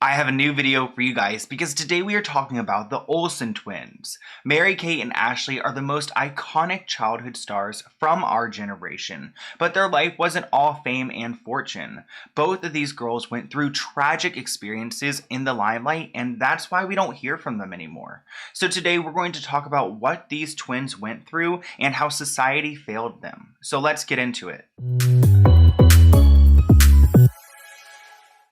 I have a new video for you guys because today we are talking about the Olsen twins. Mary-Kate and Ashley are the most iconic childhood stars from our generation, but their life wasn't all fame and fortune. Both of these girls went through tragic experiences in the limelight, and that's why we don't hear from them anymore. So today we're going to talk about what these twins went through and how society failed them. So let's get into it.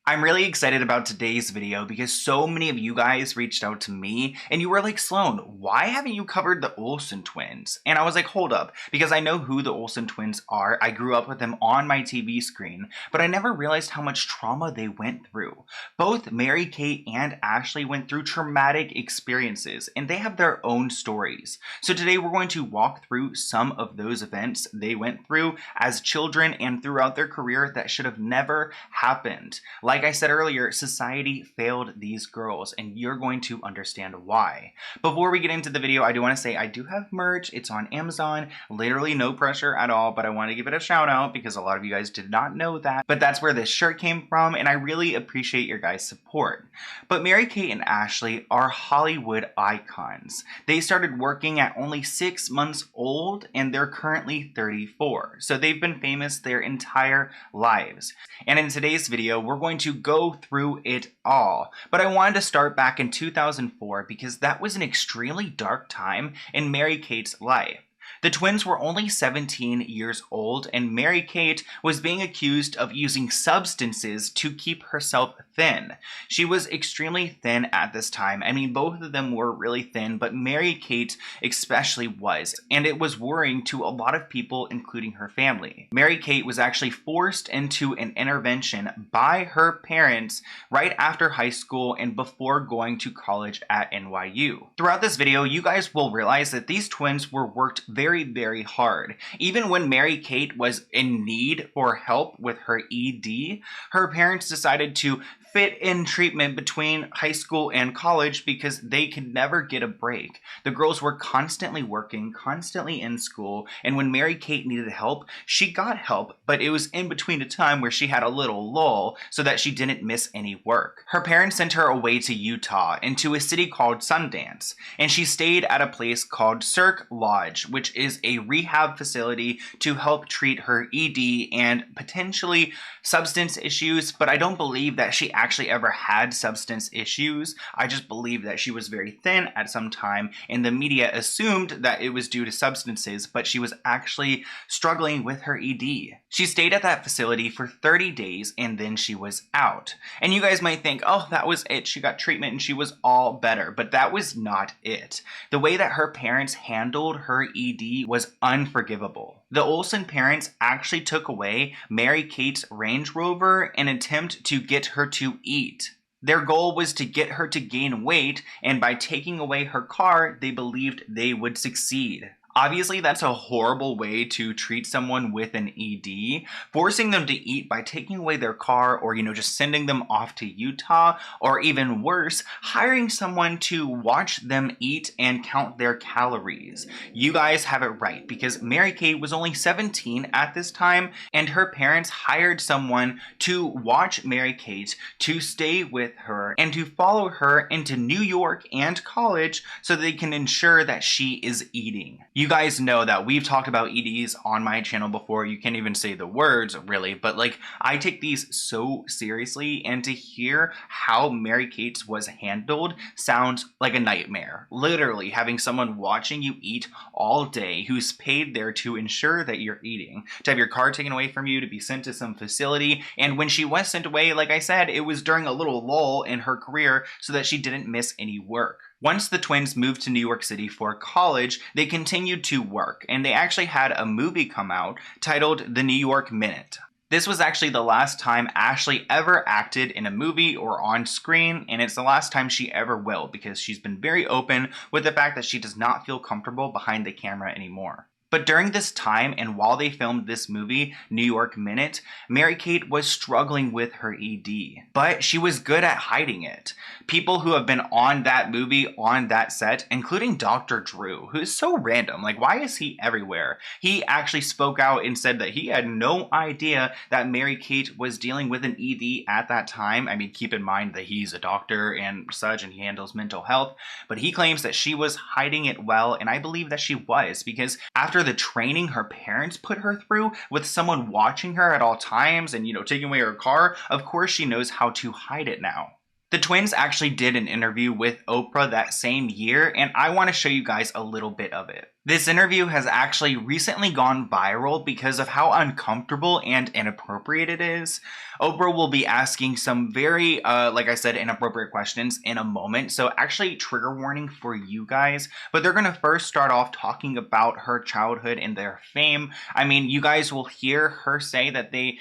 I'm really excited about today's video because so many of you guys reached out to me and you were like, Sloan, why haven't you covered the Olsen twins? And I was like, hold up, because I know who the Olsen twins are. I grew up with them on my TV screen, but I never realized how much trauma they went through. Both Mary-Kate and Ashley went through traumatic experiences and they have their own stories. So today we're going to walk through some of those events they went through as children and throughout their career that should have never happened. Like I said earlier, society failed these girls, and you're going to understand why. Before we get into the video, I do want to say I do have merch. It's on Amazon. Literally no pressure at all, but I want to give it a shout out because a lot of you guys did not know that. But that's where this shirt came from, and I really appreciate your guys' support. But Mary-Kate and Ashley are Hollywood icons. They started working at only 6 months old, and they're currently 34. So they've been famous their entire lives. And in today's video, we're going to go through it all. But I wanted to start back in 2004 because that was an extremely dark time in Mary-Kate's life. The twins were only 17 years old, and Mary-Kate was being accused of using substances to keep herself thin. She was extremely thin at this time. I mean, both of them were really thin, but Mary-Kate especially was, and it was worrying to a lot of people, including her family. Mary-Kate was actually forced into an intervention by her parents right after high school and before going to college at NYU. Throughout this video, you guys will realize that these twins were worked very hard. Even when Mary-Kate was in need for help with her ED, her parents decided to fit in treatment between high school and college because they could never get a break. The girls were constantly working, constantly in school, and when Mary-Kate needed help, she got help, but it was in between a time where she had a little lull so that she didn't miss any work. Her parents sent her away to Utah into a city called Sundance, and she stayed at a place called Cirque Lodge, which is a rehab facility to help treat her ED and potentially substance issues, but I don't believe that she actually ever had substance issues. I just believe that she was very thin at some time, and the media assumed that it was due to substances, but she was actually struggling with her ED. She stayed at that facility for 30 days, and then she was out. And you guys might think, oh, that was it. She got treatment and she was all better, but that was not it. The way that her parents handled her ED was unforgivable. The Olsen parents actually took away Mary-Kate's Range Rover in an attempt to get her to eat. Their goal was to get her to gain weight, and by taking away her car, they believed they would succeed. Obviously, that's a horrible way to treat someone with an ED. Forcing them to eat by taking away their car or, just sending them off to Utah, or even worse, hiring someone to watch them eat and count their calories. You guys have it right, because Mary-Kate was only 17 at this time, and her parents hired someone to watch Mary-Kate, to stay with her, and to follow her into New York and college so they can ensure that she is eating. You guys know that we've talked about EDs on my channel before. You can't even say the words really, but I take these so seriously, and to hear how Mary-Kate's was handled sounds like a nightmare. Literally having someone watching you eat all day who's paid there to ensure that you're eating, to have your car taken away from you, to be sent to some facility, and when she was sent away, like I said, it was during a little lull in her career so that she didn't miss any work. Once the twins moved to New York City for college, they continued to work, and they actually had a movie come out titled The New York Minute. This was actually the last time Ashley ever acted in a movie or on screen, and it's the last time she ever will because she's been very open with the fact that she does not feel comfortable behind the camera anymore. But during this time and while they filmed this movie, New York Minute, Mary-Kate was struggling with her ED. But she was good at hiding it. People who have been on that movie, on that set, including Dr. Drew, who is so random. Like, why is he everywhere? He actually spoke out and said that he had no idea that Mary-Kate was dealing with an ED at that time. I mean, keep in mind that he's a doctor and such, and he handles mental health. But he claims that she was hiding it well, and I believe that she was, because after the training her parents put her through with someone watching her at all times and, taking away her car, of course she knows how to hide it now. The twins actually did an interview with Oprah that same year, and I want to show you guys a little bit of it. This interview has actually recently gone viral because of how uncomfortable and inappropriate it is. Oprah will be asking some very, like I said, inappropriate questions in a moment, so actually trigger warning for you guys. But they're going to first start off talking about her childhood and their fame. I mean, you guys will hear her say that they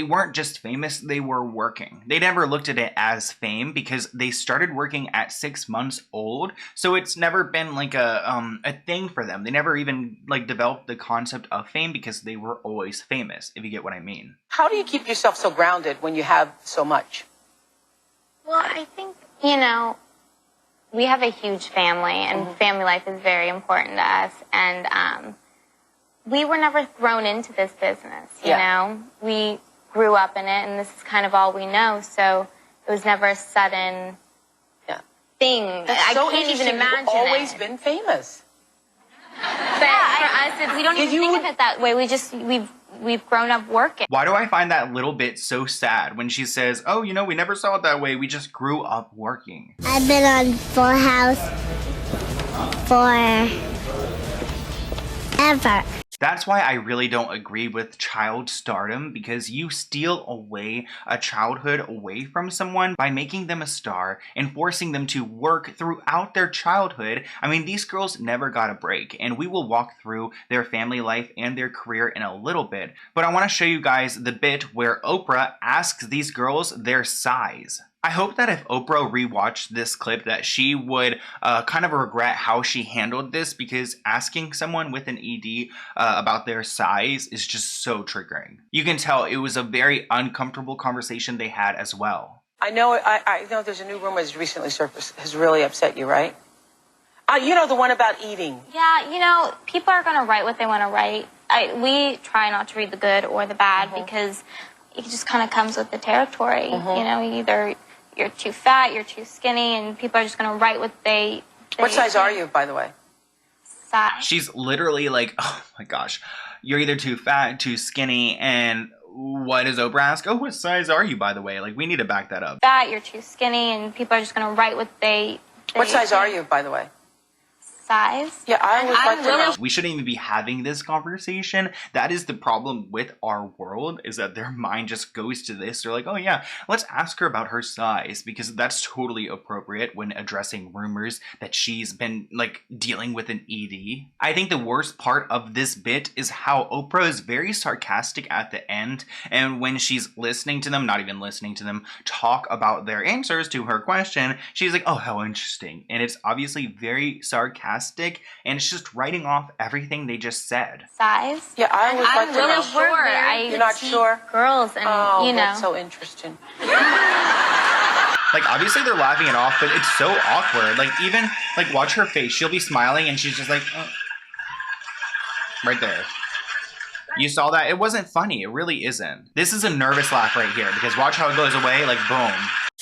weren't just famous, they were working. They never looked at it as fame because they started working at 6 months old. So it's never been like a thing for them. They never even developed the concept of fame because they were always famous, if you get what I mean. How do you keep yourself so grounded when you have so much? Well, I think, we have a huge family and family life is very important to us. And we were never thrown into this business, you know? We grew up in it, and this is kind of all we know. So it was never a sudden thing. I can't even imagine. You've always been famous. But for us, we don't even think of it that way. We've grown up working. Why do I find that little bit so sad when she says, "Oh, we never saw it that way. We just grew up working." I've been on Full House forever. That's why I really don't agree with child stardom, because you steal away a childhood away from someone by making them a star and forcing them to work throughout their childhood. I mean, these girls never got a break, and we will walk through their family life and their career in a little bit. But I want to show you guys the bit where Oprah asks these girls their size. I hope that if Oprah rewatched this clip that she would kind of regret how she handled this, because asking someone with an ED about their size is just so triggering. You can tell it was a very uncomfortable conversation they had as well. I know there's a new rumor that's recently surfaced has really upset you, right? The one about eating. Yeah, people are going to write what they want to write. We try not to read the good or the bad because it just kind of comes with the territory. Either you're too fat, you're too skinny, and people are just going to write what they What size are you, by the way? Size. She's literally like, oh my gosh, you're either too fat, too skinny, and what does Oprah ask? Oh, what size are you, by the way? We need to back that up. Fat, you're too skinny, and people are just going to write what they What size are you, by the way? Size. Yeah, I would like to know. We shouldn't even be having this conversation. That is the problem with our world, is that their mind just goes to this. They're like, oh yeah, let's ask her about her size, because that's totally appropriate when addressing rumors that she's been dealing with an ED. I think the worst part of this bit is how Oprah is very sarcastic at the end, and when she's listening to them, not even listening to them, talk about their answers to her question, she's like, oh, how interesting. And it's obviously very sarcastic, and it's just writing off everything they just said. Size? Yeah, I would like to know. I'm really sure. You're not sure? Girls, and that's so interesting. Obviously they're laughing it off, but it's so awkward. Even, watch her face. She'll be smiling, and she's just like, oh. Right there. You saw that? It wasn't funny. It really isn't. This is a nervous laugh right here, because watch how it goes away, boom.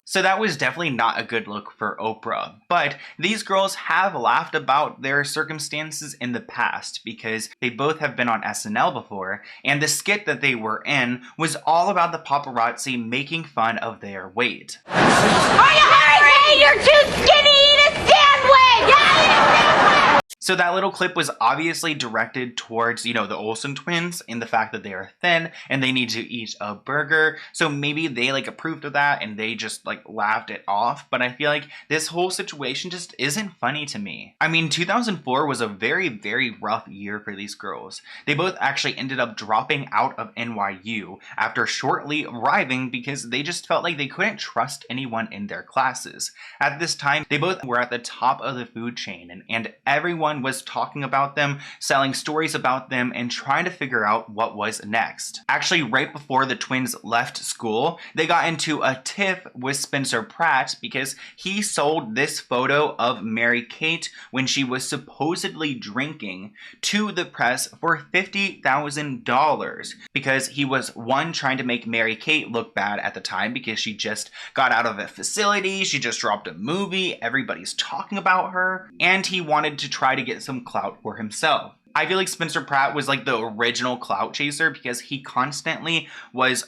So that was definitely not a good look for Oprah. But these girls have laughed about their circumstances in the past, because they both have been on SNL before, and the skit that they were in was all about the paparazzi making fun of their weight. Are you hungry? You're too skinny! Eat a sandwich! Yeah, eat a sandwich! So that little clip was obviously directed towards, the Olsen twins and the fact that they are thin and they need to eat a burger. So maybe they approved of that and they just laughed it off. But I feel like this whole situation just isn't funny to me. I mean, 2004 was a very, very rough year for these girls. They both actually ended up dropping out of NYU after shortly arriving because they just felt like they couldn't trust anyone in their classes. At this time, they both were at the top of the food chain, and everyone everyone was talking about them, selling stories about them, and trying to figure out what was next. Actually, right before the twins left school, they got into a tiff with Spencer Pratt because he sold this photo of Mary-Kate when she was supposedly drinking to the press for $50,000 because he was, one, trying to make Mary-Kate look bad at the time because she just got out of a facility, she just dropped a movie, everybody's talking about her, and he wanted to try to get some clout for himself. I feel like Spencer Pratt was like the original clout chaser because he constantly was,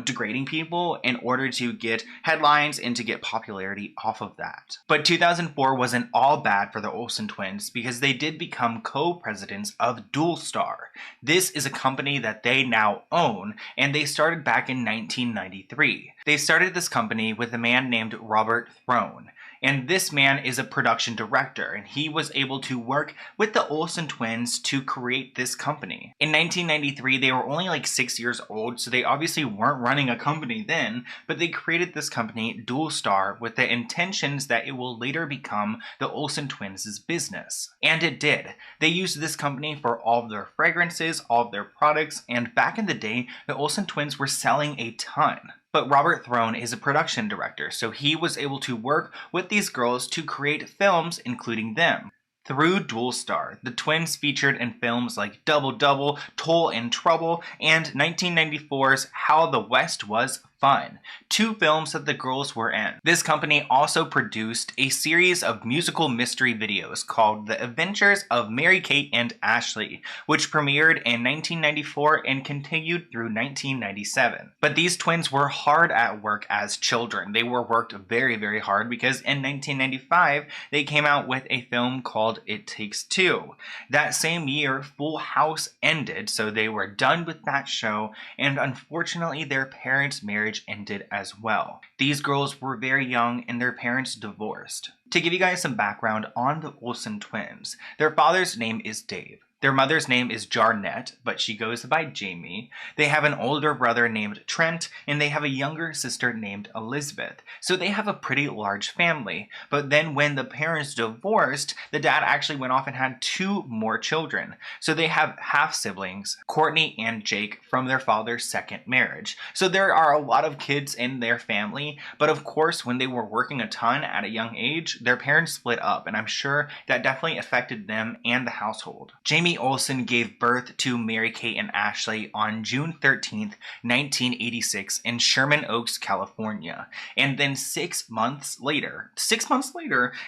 degrading people in order to get headlines and to get popularity off of that. But 2004 wasn't all bad for the Olsen twins because they did become co-presidents of Dualstar. This is a company that they now own, and they started back in 1993. They started this company with a man named Robert Throne. And this man is a production director, and he was able to work with the Olsen twins to create this company. In 1993, they were only like 6 years old, so they obviously weren't running a company then, but they created this company, Dualstar, with the intentions that it will later become the Olsen twins' business. And it did. They used this company for all of their fragrances, all of their products, and back in the day, the Olsen twins were selling a ton. But Robert Throne is a production director, so he was able to work with these girls to create films including them. Through Dualstar, the twins featured in films like Double Double, Toll and Trouble, and 1994's How the West Was Fun, two films that the girls were in. This company also produced a series of musical mystery videos called The Adventures of Mary-Kate and Ashley, which premiered in 1994 and continued through 1997. But these twins were hard at work as children. They were worked very, very hard because in 1995, they came out with a film called It Takes Two. That same year, Full House ended, so they were done with that show, and unfortunately, their parents' marriage ended as well. These girls were very young and their parents divorced. To give you guys some background on the Olsen twins, their father's name is Dave. Their mother's name is Jarnette, but she goes by Jamie. They have an older brother named Trent, and they have a younger sister named Elizabeth. So they have a pretty large family. But then when the parents divorced, the dad actually went off and had 2 more children. So they have half-siblings, Courtney and Jake, from their father's second marriage. So there are a lot of kids in their family, but of course when they were working a ton at a young age, their parents split up, and I'm sure that definitely affected them and the household. Jamie Olsen gave birth to Mary-Kate and Ashley on June 13th, 1986 in Sherman Oaks, California. And then 6 months later,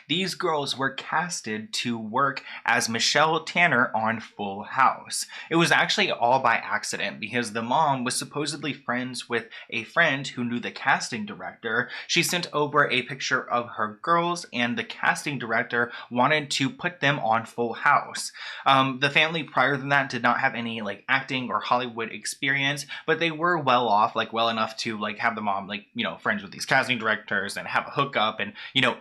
these girls were casted to work as Michelle Tanner on Full House. It was actually all by accident because the mom was supposedly friends with a friend who knew the casting director. She sent over a picture of her girls, and the casting director wanted to put them on Full House. The family prior than that did not have any like acting or Hollywood experience, but they were well enough to like have the mom friends with these casting directors and have a hookup and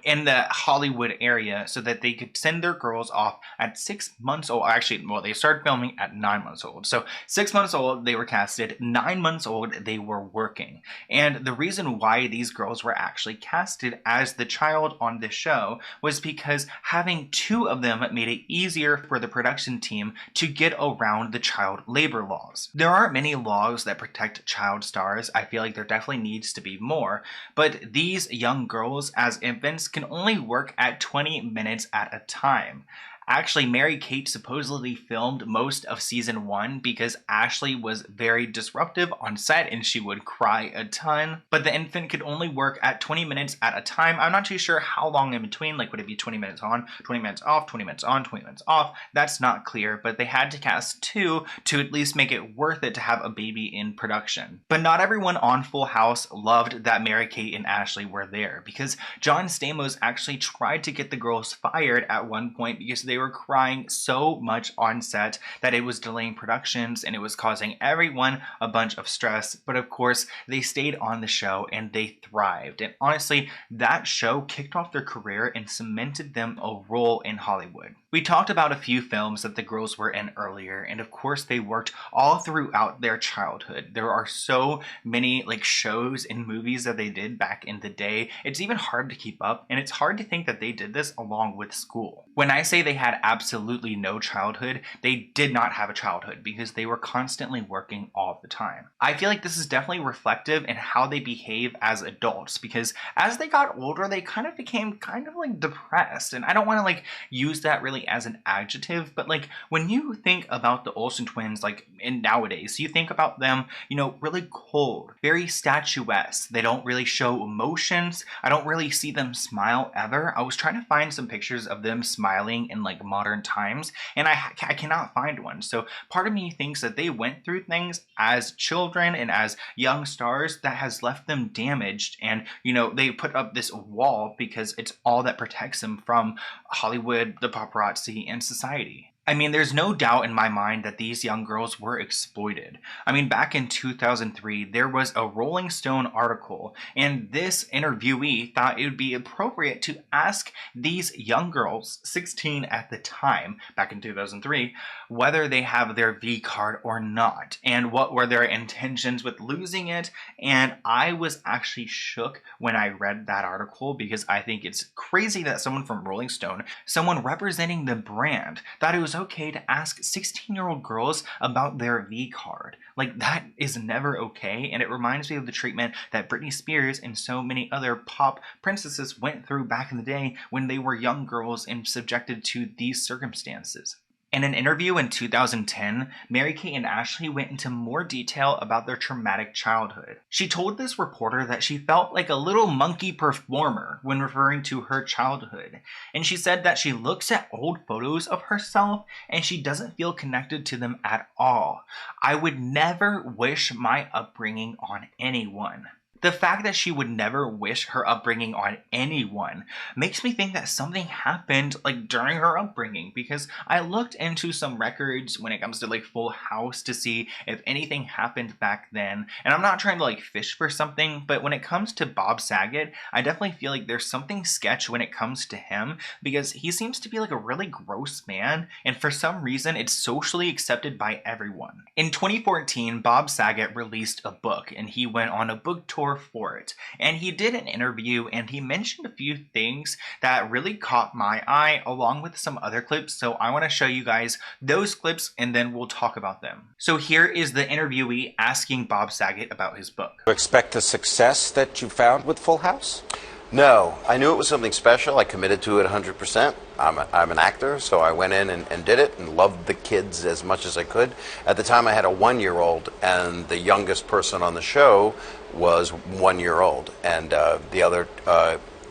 in the Hollywood area so that they could send their girls off at 6 months old. Actually, well, they started filming at 9 months old. So 6 months old, they were casted. 9 months old, they were working. And the reason why these girls were actually casted as the child on this show was because having 2 of them made it easier for the production team to get around the child labor laws. There aren't many laws that protect child stars. I feel like there definitely needs to be more, but these young girls as infants can only work at 20 minutes at a time. Actually, Mary-Kate supposedly filmed most of season 1 because Ashley was very disruptive on set and she would cry a ton. But the infant could only work at 20 minutes at a time. I'm not too sure how long in between, like would it be 20 minutes on, 20 minutes off, 20 minutes on, 20 minutes off? That's not clear, but they had to cast 2 to at least make it worth it to have a baby in production. But not everyone on Full House loved that Mary-Kate and Ashley were there because John Stamos actually tried to get the girls fired at one point because they were crying so much on set that it was delaying productions and it was causing everyone a bunch of stress. But of course, they stayed on the show and they thrived. And honestly, that show kicked off their career and cemented them a role in Hollywood. We talked about a few films that the girls were in earlier, and of course they worked all throughout their childhood. There are so many shows and movies that they did back in the day. It's even hard to keep up, and it's hard to think that they did this along with school. When I say they had had absolutely no childhood, they did not have a childhood because they were constantly working all the time. I feel like this is definitely reflective in how they behave as adults, because as they got older, they kind of became kind of like depressed. And I don't want to like use that really as an adjective, but like when you think about the Olsen twins, like in nowadays, you think about them, you know, really cold, very statuesque. They don't really show emotions. I don't really see them smile ever. I was trying to find some pictures of them smiling in like modern times, and I cannot find one. So part of me thinks that they went through things as children and as young stars that has left them damaged, and you know, they put up this wall because it's all that protects them from Hollywood, the paparazzi, and society. I mean, there's no doubt in my mind that these young girls were exploited. I mean, back in 2003, there was a Rolling Stone article, and this interviewee thought it would be appropriate to ask these young girls, 16 at the time, back in 2003, whether they have their V card or not, and what were their intentions with losing it. And I was actually shook when I read that article, because I think it's crazy that someone from Rolling Stone, someone representing the brand, thought it was okay to ask 16-year-old girls about their V card. Like, that is never okay, and it reminds me of the treatment that Britney Spears and so many other pop princesses went through back in the day when they were young girls and subjected to these circumstances. In an interview in 2010, Mary-Kate and Ashley went into more detail about their traumatic childhood. She told this reporter that she felt like a little monkey performer when referring to her childhood. And she said that she looks at old photos of herself and she doesn't feel connected to them at all. I would never wish my upbringing on anyone. The fact that she would never wish her upbringing on anyone makes me think that something happened like during her upbringing, because I looked into some records when it comes to like Full House to see if anything happened back then. And I'm not trying to like fish for something, but when it comes to Bob Saget, I definitely feel like there's something sketch when it comes to him, because he seems to be like a really gross man, and for some reason it's socially accepted by everyone. In 2014, Bob Saget released a book, and he went on a book tour for it, and he did an interview and he mentioned a few things that really caught my eye, along with some other clips. So I want to show you guys those clips and then we'll talk about them. So here is the interviewee asking Bob Saget about his book. You expect the success that you found with Full House? No, I knew it was something special. I committed to it 100%. I'm an actor, so I went in and did it and loved the kids as much as I could. At the time I had a 1-year-old, and the youngest person on the show was 1 year old. And the other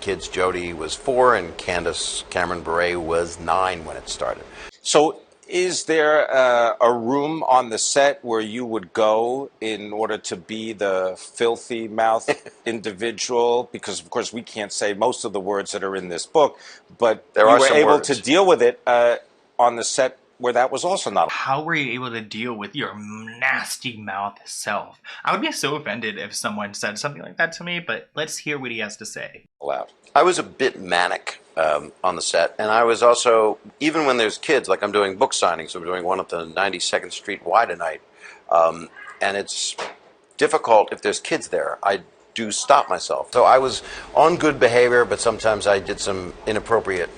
kids, Jody was 4 and Candace Cameron Bure was 9 when it started. So is there a room on the set where you would go in order to be the filthy mouth individual? Because, of course, we can't say most of the words that are in this book, but you were able to deal with it on the set where that was also not. How were you able to deal with your nasty mouth self? I would be so offended if someone said something like that to me, but let's hear what he has to say. Allowed. I was a bit manic on the set, and I was also, even when there's kids, like I'm doing book signings, I'm doing one at the 92nd Street Y tonight, and it's difficult if there's kids there. I do stop myself. So I was on good behavior, but sometimes I did some inappropriate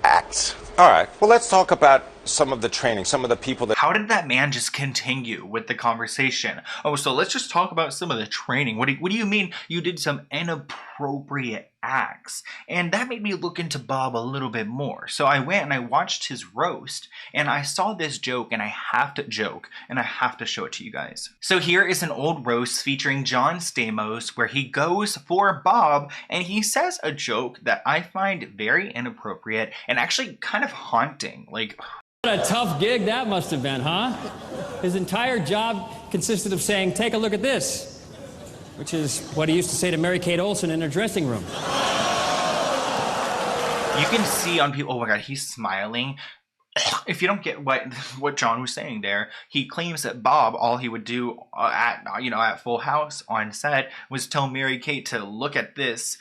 acts. All right. Well, let's talk about some of the training, some of the people that... How did that man just continue with the conversation? Oh, so let's just talk about some of the training. What do you mean you did some inappropriate acts? And that made me look into Bob a little bit more. So I went and I watched his roast, and I saw this joke, and I have to show it to you guys. So here is an old roast featuring John Stamos, where he goes for Bob, and he says a joke that I find very inappropriate and actually kind of haunting. Like, what a tough gig that must have been, huh? His entire job consisted of saying, "Take a look at this," which is what he used to say to Mary-Kate Olsen in her dressing room. You can see on people, oh my god, he's smiling. If you don't get what John was saying there, he claims that Bob, all he would do at Full House on set was tell Mary-Kate to look at this,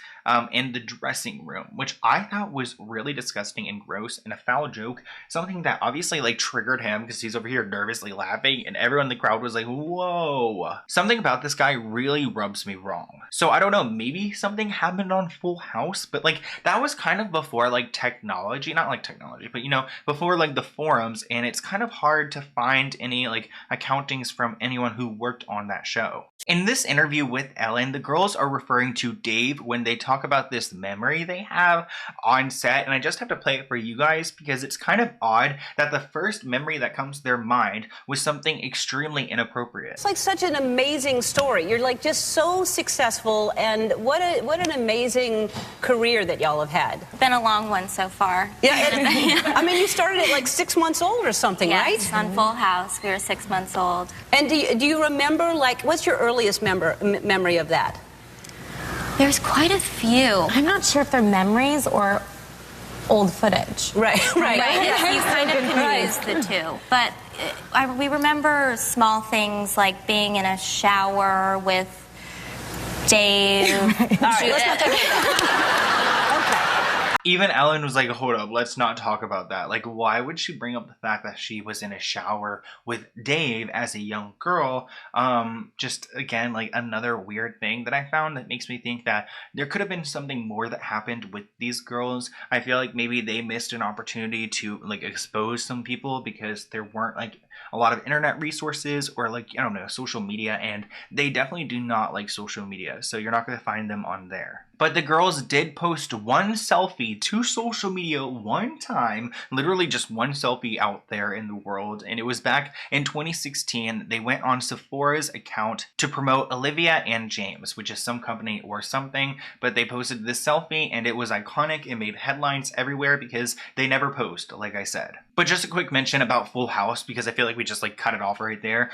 in the dressing room, which I thought was really disgusting and gross and a foul joke. Something that obviously like triggered him because he's over here nervously laughing and everyone in the crowd was like, whoa. Something about this guy really rubs me wrong. So I don't know, maybe something happened on Full House, but like that was kind of before like technology, not like technology, but you know, before like the forums, and it's kind of hard to find any like accountings from anyone who worked on that show. In this interview with Ellen, the girls are referring to Dave when they talk about this memory they have on set, and I just have to play it for you guys because it's kind of odd that the first memory that comes to their mind was something extremely inappropriate. It's like such an amazing story. You're like just so successful, and what an amazing career that y'all have had. Been a long one so far. Yeah, I mean, you started at like 6 months old or something, yes, right? on Full House. We were 6 months old. And do you remember, like, what's your earliest memory of that? There's quite a few. I'm not sure if they're memories or old footage. Right. You kind of confuse the two. But we remember small things like being in a shower with Dave. All right, let's not talk about that. Even Ellen was like, hold up, let's not talk about that. Like, why would she bring up the fact that she was in a shower with Dave as a young girl? Just, again, like another weird thing that I found that makes me think that there could have been something more that happened with these girls. I feel like maybe they missed an opportunity to, like, expose some people because there weren't, like, a lot of internet resources or, like, I don't know, social media, and they definitely do not like social media, so you're not going to find them on there. But the girls did post one selfie to social media one time, literally just one selfie out there in the world, and it was back in 2016. They went on Sephora's account to promote Olivia and James, which is some company or something, but they posted this selfie and it was iconic. It made headlines everywhere because they never post, like I said. But just a quick mention about Full House, because I feel like we just like cut it off right there.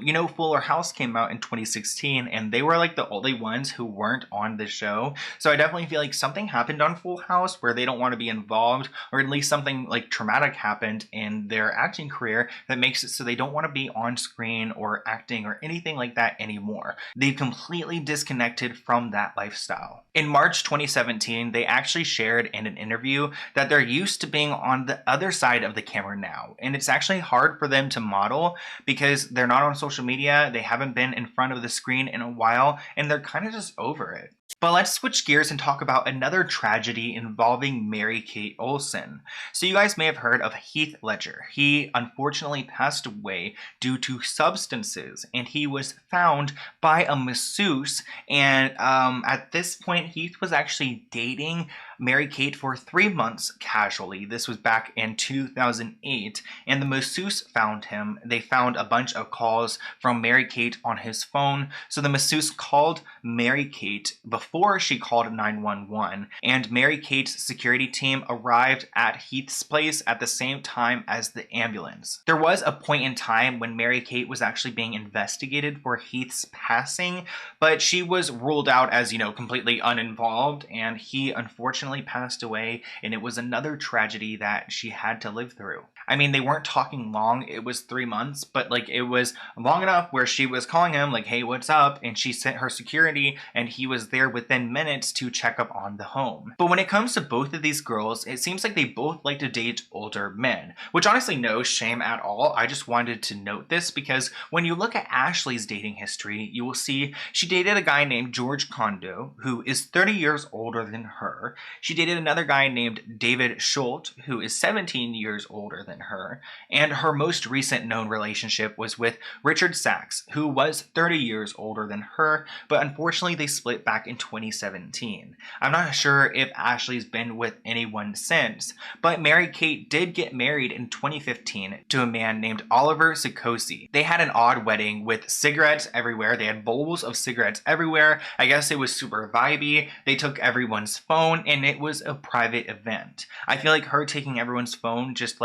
You know, Fuller House came out in 2016 and they were like the only ones who weren't on the show. So I definitely feel like something happened on Full House where they don't want to be involved, or at least something like traumatic happened in their acting career that makes it so they don't want to be on screen or acting or anything like that anymore. They've completely disconnected from that lifestyle. In March 2017, they actually shared in an interview that they're used to being on the other side of the camera now, and it's actually hard for them to model because they're not on social media, they haven't been in front of the screen in a while, and they're kind of just over it. But let's switch gears and talk about another tragedy involving Mary-Kate Olsen. So you guys may have heard of Heath Ledger. He unfortunately passed away due to substances, and he was found by a masseuse, and at this point Heath was actually dating Mary-Kate for 3 months casually. This was back in 2008, and the masseuse found him. They found a bunch of calls from Mary-Kate on his phone, so the masseuse called Mary-Kate before she called 911, and Mary-Kate's security team arrived at Heath's place at the same time as the ambulance. There was a point in time when Mary-Kate was actually being investigated for Heath's passing, but she was ruled out as, you know, completely uninvolved, and he unfortunately passed away, and it was another tragedy that she had to live through. I mean, they weren't talking long. It was 3 months, but like it was long enough where she was calling him like, hey, what's up? And she sent her security and he was there within minutes to check up on the home. But when it comes to both of these girls, it seems like they both like to date older men, which honestly no shame at all. I just wanted to note this because when you look at Ashley's dating history, you will see she dated a guy named George Kondo, who is 30 years older than her. She dated another guy named David Schultz, who is 17 years older than her, and her most recent known relationship was with Richard Sachs, who was 30 years older than her, but unfortunately they split back in 2017. I'm not sure if Ashley's been with anyone since, but Mary-Kate did get married in 2015 to a man named Oliver Sikosi. They had an odd wedding with cigarettes everywhere. They had bowls of cigarettes everywhere. I guess it was super vibey. They took everyone's phone, and it was a private event. I feel like her taking everyone's phone just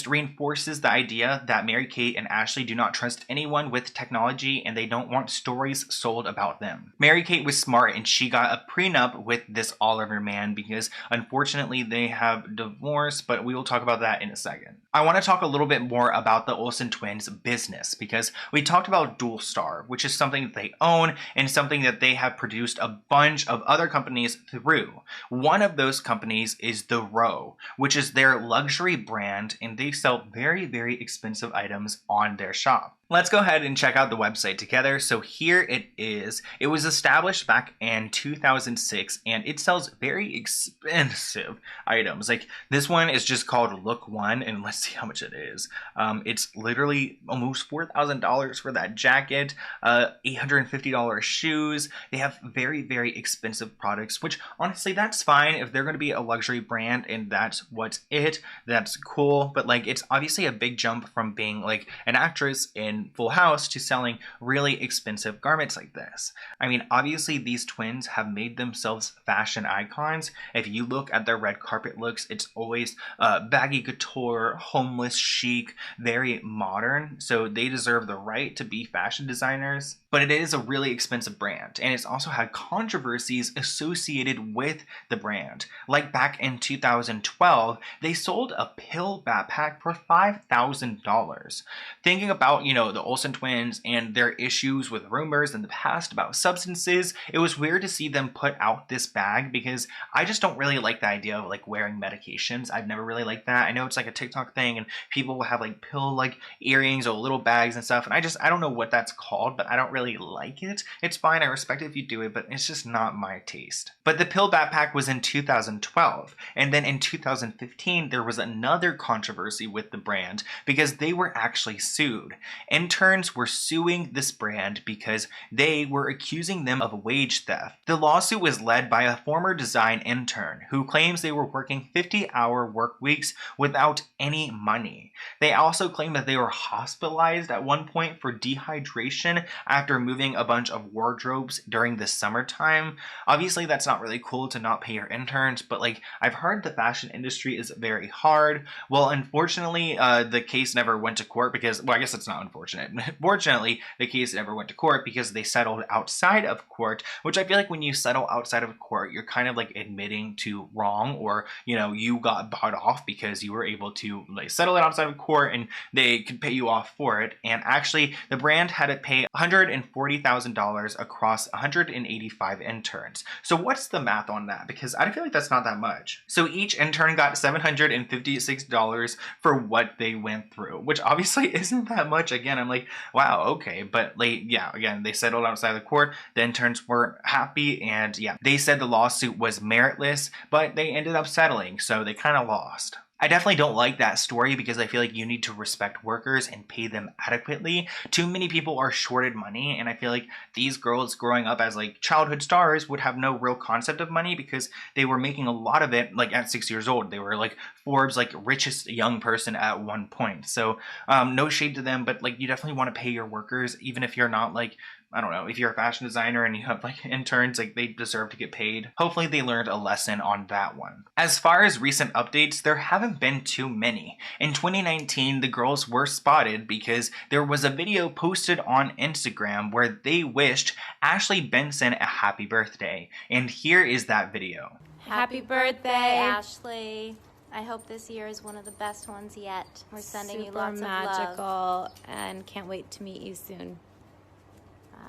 reinforces the idea that Mary-Kate and Ashley do not trust anyone with technology, and they don't want stories sold about them. Mary-Kate was was smart and she got a prenup with this Oliver man because unfortunately they have divorced, but we will talk about that in a second. I want to talk a little bit more about the Olsen twins business because we talked about Dualstar, which is something that they own and something that they have produced a bunch of other companies through. One of those companies is The Row, which is their luxury brand, and they sell very, very expensive items on their shop. Let's go ahead and check out the website together. So here it is. It was established back in 2006 and it sells very expensive items. Like this one is just called Look One, and let's see how much it is. It's literally almost $4,000 for that jacket, $850 shoes. They have very, very expensive products, which honestly that's fine if they're going to be a luxury brand and that's what's it. That's cool, but like it's obviously a big jump from being like an actress in Full House to selling really expensive garments like this. I mean, obviously these twins have made themselves fashion icons. If you look at their red carpet looks, it's always baggy couture, homeless chic, very modern. So they deserve the right to be fashion designers. But it is a really expensive brand, and it's also had controversies associated with the brand. Like back in 2012, they sold a pill backpack for $5,000. Thinking about, the Olsen twins and their issues with rumors in the past about substances, it was weird to see them put out this bag because I just don't really like the idea of like wearing medications. I've never really liked that. I know it's like a TikTok thing and people will have like pill like earrings or little bags and stuff, and I don't know what that's called, but I don't really like it. It's fine, I respect it if you do it, but it's just not my taste. But the pill backpack was in 2012, and then in 2015 there was another controversy with the brand because they were actually sued. Interns were suing this brand because they were accusing them of wage theft. The lawsuit was led by a former design intern who claims they were working 50-hour work weeks without any money. They also claimed that they were hospitalized at one point for dehydration after moving a bunch of wardrobes during the summertime. Obviously that's not really cool to not pay your interns, but like I've heard the fashion industry is very hard. Well, unfortunately the case never went to court because, well, I guess it's not unfortunate. Fortunately, the case never went to court because they settled outside of court, which I feel like when you settle outside of court, you're kind of like admitting to wrong, or, you got bought off because you were able to like settle it outside of court and they could pay you off for it. And actually, the brand had to pay $140,000 across 185 interns. So what's the math on that? Because I feel like that's not that much. So each intern got $756 for what they went through, which obviously isn't that much. Again, I'm like, wow, okay. But like, yeah, again, they settled outside the court. The interns weren't happy, and yeah, they said the lawsuit was meritless, but they ended up settling, so they kind of lost. I definitely don't like that story because I feel like you need to respect workers and pay them adequately. Too many people are shorted money, and I feel like these girls growing up as like childhood stars would have no real concept of money because they were making a lot of it like at 6 years old. They were like Forbes like richest young person at one point. So no shade to them, but like you definitely want to pay your workers, even if you're not like, I don't know, if you're a fashion designer and you have like interns, like they deserve to get paid. Hopefully they learned a lesson on that one. As far as recent updates, there haven't been too many. In 2019, the girls were spotted because there was a video posted on Instagram where they wished Ashley Benson a happy birthday. And here is that video. Happy birthday, Ashley. I hope this year is one of the best ones yet. We're sending you lots of love. Super magical, and can't wait to meet you soon.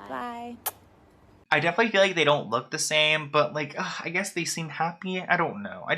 Bye. I definitely feel like they don't look the same, but like, I guess they seem happy. I don't know. I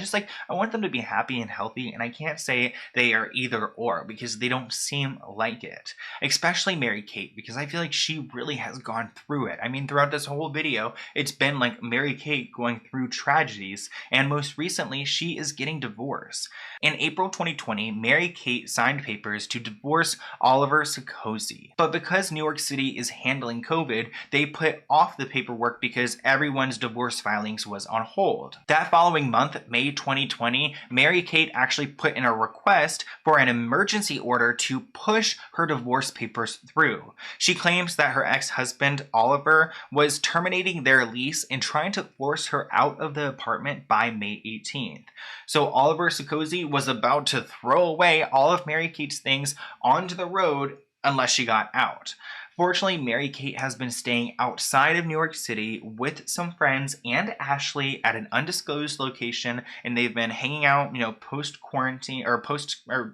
want them to be happy and healthy, and I can't say they are either or because they don't seem like it. Especially Mary-Kate, because I feel like she really has gone through it. I mean, throughout this whole video, it's been like Mary-Kate going through tragedies, and most recently, she is getting divorced. In April 2020, Mary-Kate signed papers to divorce Oliver Sarkozy. But because New York City is handling COVID, they put off the paperwork because everyone's divorce filings was on hold. That following month, May 2020, Mary-Kate actually put in a request for an emergency order to push her divorce papers through. She claims that her ex-husband, Oliver, was terminating their lease and trying to force her out of the apartment by May 18th. So Oliver Sarkozy was about to throw away all of Mary-Kate's things onto the road unless she got out. Fortunately, Mary-Kate has been staying outside of New York City with some friends and Ashley at an undisclosed location, and they've been hanging out, you know, post-quarantine, or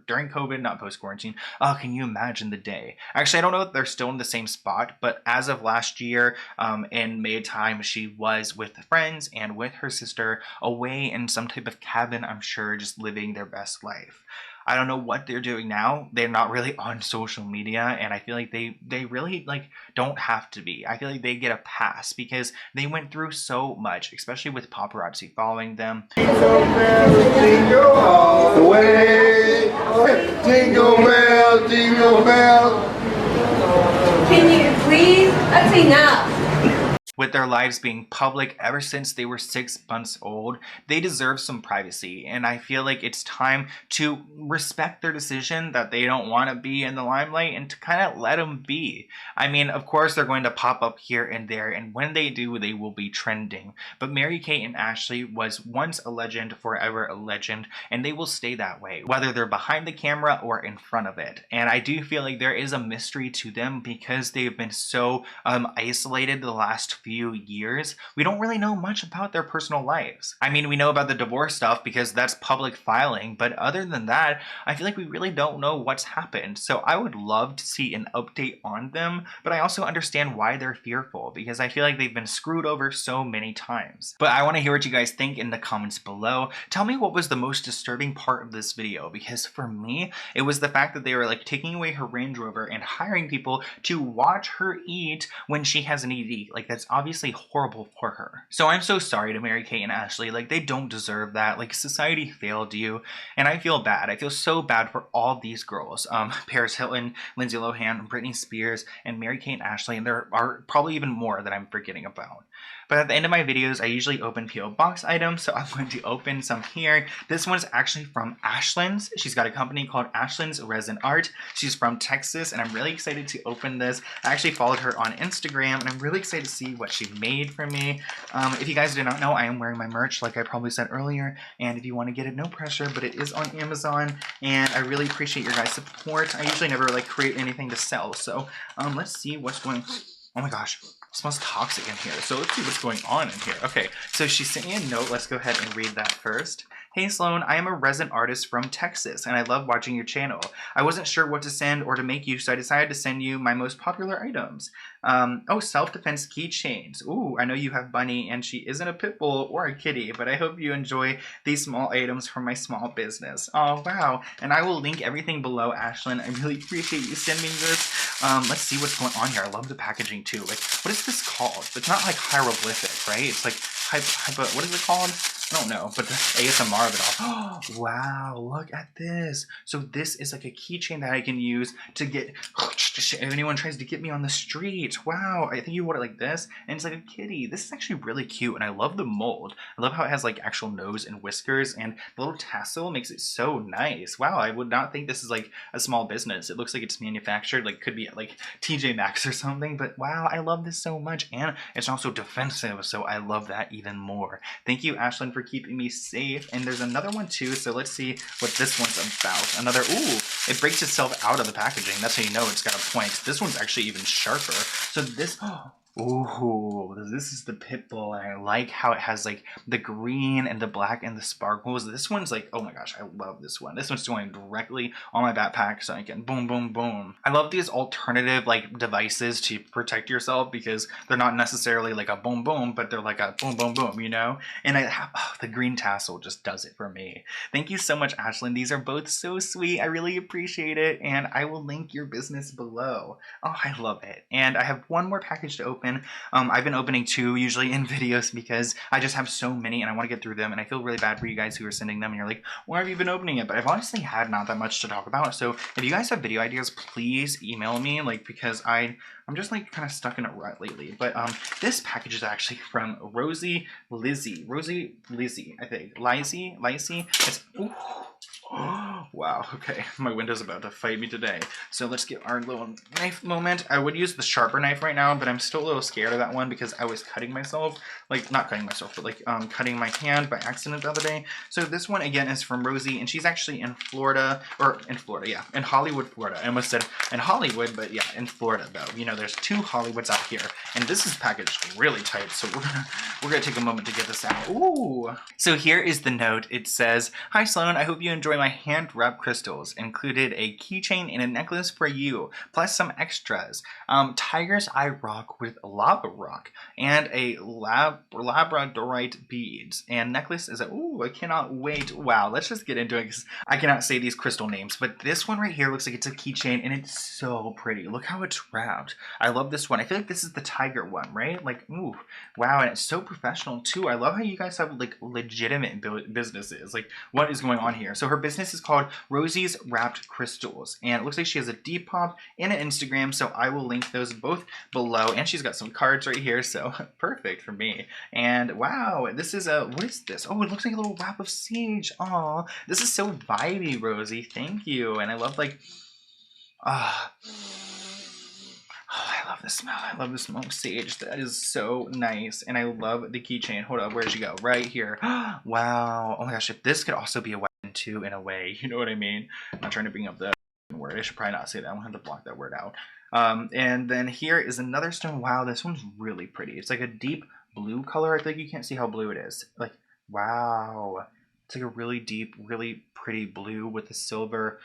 during COVID, not post-quarantine. Oh, can you imagine the day? Actually, I don't know if they're still in the same spot, but as of last year, in May time, she was with friends and with her sister away in some type of cabin, I'm sure, just living their best life. I don't know what they're doing now. They're not really on social media, and I feel like they really like don't have to be. I feel like they get a pass because they went through so much, especially with paparazzi following them. Jingle bells, jingle all the way. Jingle bells, jingle bells. Can you please? That's enough. With their lives being public ever since they were 6 months old, they deserve some privacy, and I feel like it's time to respect their decision that they don't want to be in the limelight and to kind of let them be. I mean, of course they're going to pop up here and there, and when they do, they will be trending. But Mary-Kate and Ashley was once a legend, forever a legend, and they will stay that way, whether they're behind the camera or in front of it. And I do feel like there is a mystery to them because they've been so isolated the last few years. We don't really know much about their personal lives. I mean, we know about the divorce stuff because that's public filing, but other than that, I feel like we really don't know what's happened. So I would love to see an update on them, but I also understand why they're fearful because I feel like they've been screwed over so many times. But I want to hear what you guys think in the comments below. Tell me what was the most disturbing part of this video, because for me, it was the fact that they were like taking away her Range Rover and hiring people to watch her eat when she has an ED. Like, that's obviously horrible for her. So I'm so sorry to Mary-Kate and Ashley. Like, they don't deserve that. Like, society failed you, and I feel bad. I feel so bad for all these girls. Paris Hilton, Lindsay Lohan, Britney Spears, and Mary-Kate and Ashley, and there are probably even more that I'm forgetting about. But at the end of my videos, I usually open P.O. Box items, so I'm going to open some here. This one's actually from Ashlyn's. She's got a company called Ashlyn's Resin Art. She's from Texas, and I'm really excited to open this. I actually followed her on Instagram, and I'm really excited to see what she made for me. If you guys did not know, I am wearing my merch, like I probably said earlier, and if you want to get it, no pressure, but it is on Amazon, and I really appreciate your guys' support. I usually never like create anything to sell, so let's see what's going. Oh my gosh. It smells toxic in here, so let's see what's going on in here. Okay, so she sent me a note. Let's go ahead and read that first. Hey Sloan, I am a resin artist from Texas, and I love watching your channel. I wasn't sure what to send or to make you, so I decided to send you my most popular items. Oh, self-defense keychains. Ooh, I know you have Bunny, and she isn't a pit bull or a kitty, but I hope you enjoy these small items from my small business. Oh, wow. And I will link everything below, Ashlyn. I really appreciate you sending this. Let's see what's going on here. I love the packaging, too. Like, what is this called? It's not like hieroglyphic, right? It's like, what is it called? I don't know, but the ASMR of it all. Oh, wow, look at this. So this is like a keychain that I can use to get, if anyone tries to get me on the street. Wow, I think you want it like this, and it's like a kitty. This is actually really cute, and I love the mold. I love how it has like actual nose and whiskers, and the little tassel makes it so nice. Wow, I would not think this is like a small business. It looks like it's manufactured, like could be at like TJ Maxx or something, but wow, I love this so much, and it's also defensive, so I love that even more. Thank you, Ashlyn, for keeping me safe. And there's another one too, so let's see what this one's about. Another, ooh, it breaks itself out of the packaging. That's how you know it's got a point. This one's actually even sharper. So this, ooh, this is the pit bull, and I like how it has like the green and the black and the sparkles. This one's like, oh my gosh, I love this one. This one's going directly on my backpack, so I can boom, boom, boom. I love these alternative like devices to protect yourself because they're not necessarily like a boom, boom, but they're like a boom, boom, boom, you know? And I have, the green tassel just does it for me. Thank you so much, Ashlyn. These are both so sweet. I really appreciate it, and I will link your business below. Oh, I love it. And I have one more package to open. I've been opening 2 usually in videos because I just have so many and I want to get through them, and I feel really bad for you guys who are sending them and you're like, why have you been opening it? But I've honestly had not that much to talk about, so if you guys have video ideas, please email me, like, because I'm just like kind of stuck in a rut lately. But this package is actually from Rosie Lizzie, I think. Lizzie. It's, ooh. Wow, okay, my window's about to fight me today. So let's get our little knife moment. I would use the sharper knife right now, but I'm still a little scared of that one because I was cutting myself, like, not cutting myself, but like cutting my hand by accident the other day. So this one again is from Rosie, and she's actually in Florida, or in Florida, yeah, in Hollywood, Florida. I almost said in Hollywood, but yeah, in Florida though. You know, there's 2 Hollywoods out here, and this is packaged really tight, so we're gonna take a moment to get this out. Ooh. So here is the note. It says, "Hi Sloan, I hope you enjoy my hand wrapped crystals. Included a keychain and a necklace for you, plus some extras. Tiger's eye rock with lava rock, and a labradorite beads. And necklace is a, ooh, I cannot wait. Wow, let's just get into it because I cannot say these crystal names. But this one right here looks like it's a keychain, and it's so pretty. Look how it's wrapped. I love this one. I feel like this is the tiger one, right? Like, ooh, wow, and it's so professional too. I love how you guys have like legitimate businesses. Like, what is going on here? So her business is called Rosie's Wrapped Crystals, and it looks like she has a Depop and an Instagram, so I will link those both below. And she's got some cards right here, so perfect for me. And wow, this is a, what is this? Oh, it looks like a little wrap of sage. Aw, this is so vibey, Rosie. Thank you. And I love like, ah. Oh, I love the smell. I love the smell of sage. That is so nice. And I love the keychain. Hold up, where'd you go? Right here. Wow. Oh my gosh, if this could also be a weapon too, in a way. You know what I mean? I'm not trying to bring up the word. I should probably not say that. I'm gonna have to block that word out. And then here is another stone. Wow, this one's really pretty. It's like a deep blue color. I feel like you can't see how blue it is. Like, wow. It's like a really deep, really pretty blue with the silver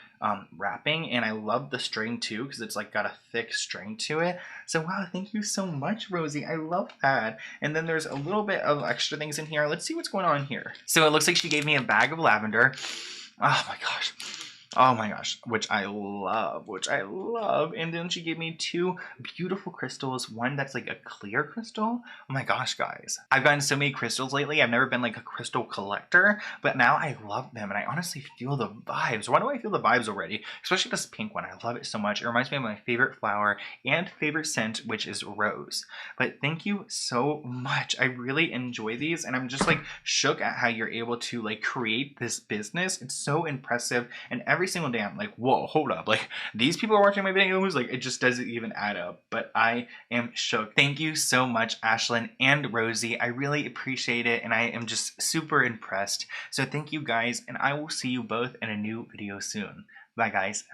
wrapping, and I love the string too because it's like got a thick string to it. So wow, thank you so much, Rosie. I love that. And then there's a little bit of extra things in here. Let's see what's going on here. So it looks like she gave me a bag of lavender. Oh my gosh. Oh my gosh, which I love, and then she gave me 2 beautiful crystals, one that's like a clear crystal. Oh my gosh, guys. I've gotten so many crystals lately. I've never been like a crystal collector, but now I love them, and I honestly feel the vibes. Why do I feel the vibes already? Especially this pink one. I love it so much. It reminds me of my favorite flower and favorite scent, which is rose. But thank you so much. I really enjoy these, and I'm just like shook at how you're able to like create this business. It's so impressive, and every single day I'm like, whoa, hold up, like these people are watching my videos, like it just doesn't even add up. But I am shook. Thank you so much, Ashlyn and Rosie. I really appreciate it, and I am just super impressed. So thank you guys, and I will see you both in a new video soon. Bye guys.